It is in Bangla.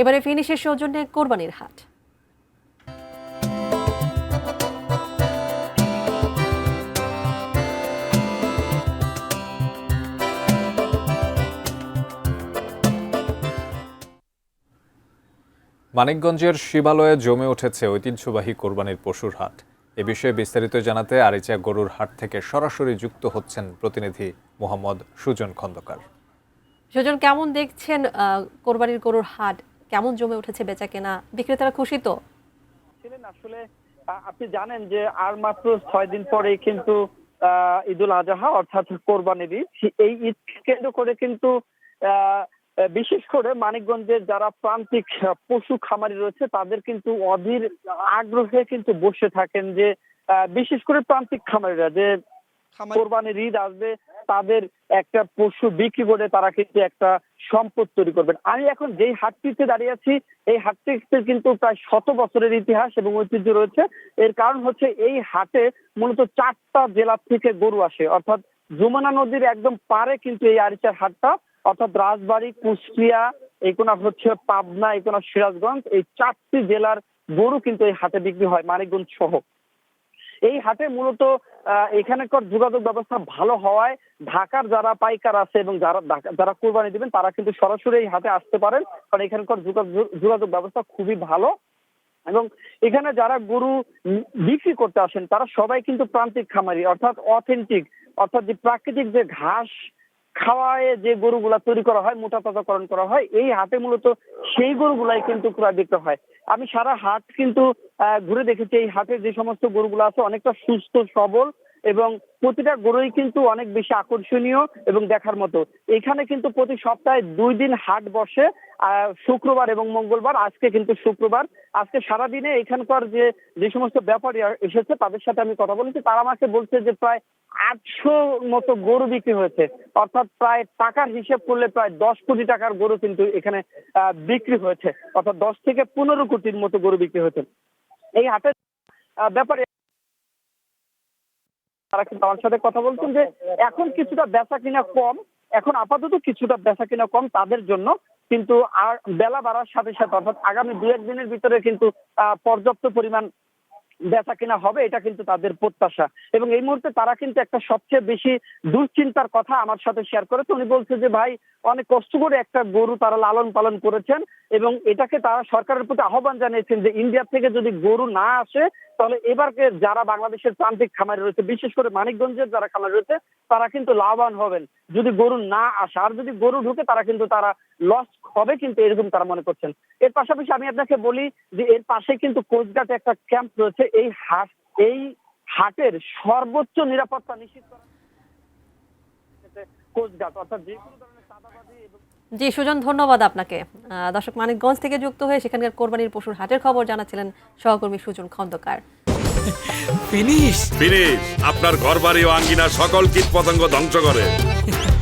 এবারে ফিনিশের সৌজন্যে কোরবানির হাট। মানিকগঞ্জের শিবালয়ে জমে উঠেছে ঐতিহ্যবাহী কোরবানির পশুর হাট। এ বিষয়ে বিস্তারিত জানাতে আরিচা গরুর হাট থেকে সরাসরি যুক্ত হচ্ছেন প্রতিনিধি মোহাম্মদ সুজন খন্দকার। সুজন, কেমন দেখছেন কোরবানির গরুর হাট? কেমন জমে উঠেছে বেচা কেনা? বিক্রেতারা খুশি তো? আসলে আপনি জানেন যে আর মাত্র 6 দিন পরে কিন্তু ঈদুল আজহা অর্থাৎ কোরবানির ঈদ। এই ঈদ কেন্দ্র করে কিন্তু বিশেষ করে মানিকগঞ্জের যারা প্রান্তিক পশু খামারি রয়েছে তাদের কিন্তু অধীর আগ্রহে কিন্তু বসে থাকেন যে বিশেষ করে প্রান্তিক খামারিরা যে কোরবানির ঈদ আসবে, তাদের একটা পশু বিক্রি করে তারা কিন্তু একটা সম্পদ তৈরি করবেন। আমি এখন যেই হাটটিতে দাঁড়িয়ে আছি, এই হাটটিতে কিন্তু প্রায় 100 বছরের ইতিহাস এবং ঐতিহ্য রয়েছে। এর কারণ হচ্ছে এই হাটে মূলত 4টা জেলা থেকে গরু আসে, অর্থাৎ যমুনা নদীর একদম পারে কিন্তু এই আরিচার হাটটা, অর্থাৎ রাজবাড়ী, কুষ্টিয়া, এই কোনা হচ্ছে পাবনা, এই কোনা সিরাজগঞ্জ, এই 4টি জেলার গরু কিন্তু এই হাটে বিক্রি হয় মানিকগঞ্জ সহ। এই হাটে মূলত এখানকার যোগাযোগ ব্যবস্থা ভালো হওয়ায় ঢাকার যারা পাইকার আছে এবং যারা কোরবানি দিবেন তারা কিন্তু সরাসরি এই হাটে আসতে পারেন, কারণ এখানকার যোগাযোগ ব্যবস্থা খুবই ভালো। এবং এখানে যারা গরু বিক্রি করতে আসেন তারা সবাই কিন্তু প্রান্তিক খামারি, অর্থাৎ অথেন্টিক, অর্থাৎ যে প্রাকৃতিক যে ঘাস খাওয়ায় যে গরুগুলা তৈরি করা হয়, মোটা তাজাকরণ করা হয়, এই হাটে মূলত সেই গরুগুলাই কিন্তু ক্রয় বিক্রয় হয়। আমি সারা হাট কিন্তু ঘুরে দেখেছি, এই হাটে যে সমস্ত গরুগুলো আছে অনেকটা সুস্থ সবল এবং প্রতিটা গরুই কিন্তু অনেক বেশি আকর্ষণীয় এবং দেখার মতো। এখানে কিন্তু প্রতি সপ্তাহে 2 দিন হাট বসে, শুক্রবার এবং মঙ্গলবার। আজকে কিন্তু শুক্রবার। আজকে সারাদিনে এখানকার যে সমস্ত ব্যাপারী এসেছে তাদের সাথে আমি কথা বলেছি, তারা আমাকে বলছে যে প্রায় 800 মতো গরু বিক্রি হয়েছে, অর্থাৎ প্রায় টাকার হিসেব করলে প্রায় 10 কোটি টাকার গরু কিন্তু এখানে বিক্রি হয়েছে, অর্থাৎ 10 থেকে 15 কোটির মতো গরু বিক্রি হয়েছে। এই হাটের ব্যাপারে তারা কিন্তু আমার সাথে কথা বলছেন যে এখন কিছুটা বেচা কিনা কম, এখন আপাতত কিছুটা বেচা কিনা কম তাদের জন্য, কিন্তু আর বেলা বাড়ার সাথে সাথে অর্থাৎ আগামী 2-1 দিনের ভিতরে কিন্তু পর্যাপ্ত পরিমাণ বেচা কিনা হবে, এটা কিন্তু তাদের প্রত্যাশা। এবং এই মুহূর্তে তারা কিন্তু একটা সবচেয়ে বেশি দুশ্চিন্তার কথা আমার সাথে শেয়ার করেছে। উনি বলছে যে ভাই, অনেক কষ্ট করে একটা গরু তারা লালন পালন করেছেন এবং এটাকে তারা সরকারের প্রতি আহ্বান জানিয়েছেন যে ইন্ডিয়া থেকে যদি গরু না আসে তাহলে এবারকে যারা বাংলাদেশের প্রান্তিক খামারি রয়েছে, বিশেষ করে মানিকগঞ্জের যারা খামারি রয়েছে তারা কিন্তু লাভবান হবেন যদি গরু না আসে, আর যদি গরু ঢুকে তারা লস হবে, কিন্তু এরকম তারা মনে করছেন। এর পাশাপাশি আমি আপনাকে বলি যে এর পাশে কিন্তু কোস্টগার্ডে একটা ক্যাম্প রয়েছে। এই হাটের সর্বোচ্চ নিরাপত্তা নিশ্চিত করা কোস্টগার্ড, অর্থাৎ যে কোনো ধরনের চাঁদাবাজি এবং জি সুজন, ধন্যবাদ আপনাকে। দর্শক, মানিকগঞ্জ থেকে যুক্ত হয়ে সেখানকার কোরবানির পশুর হাটের খবর জানাচ্ছিলেন সহকর্মী সুজন খন্দকার। ফিনিশ আপনার ঘরবাড়ি ও আঙ্গিনা সকল কীট পতঙ্গ ধ্বংস করে।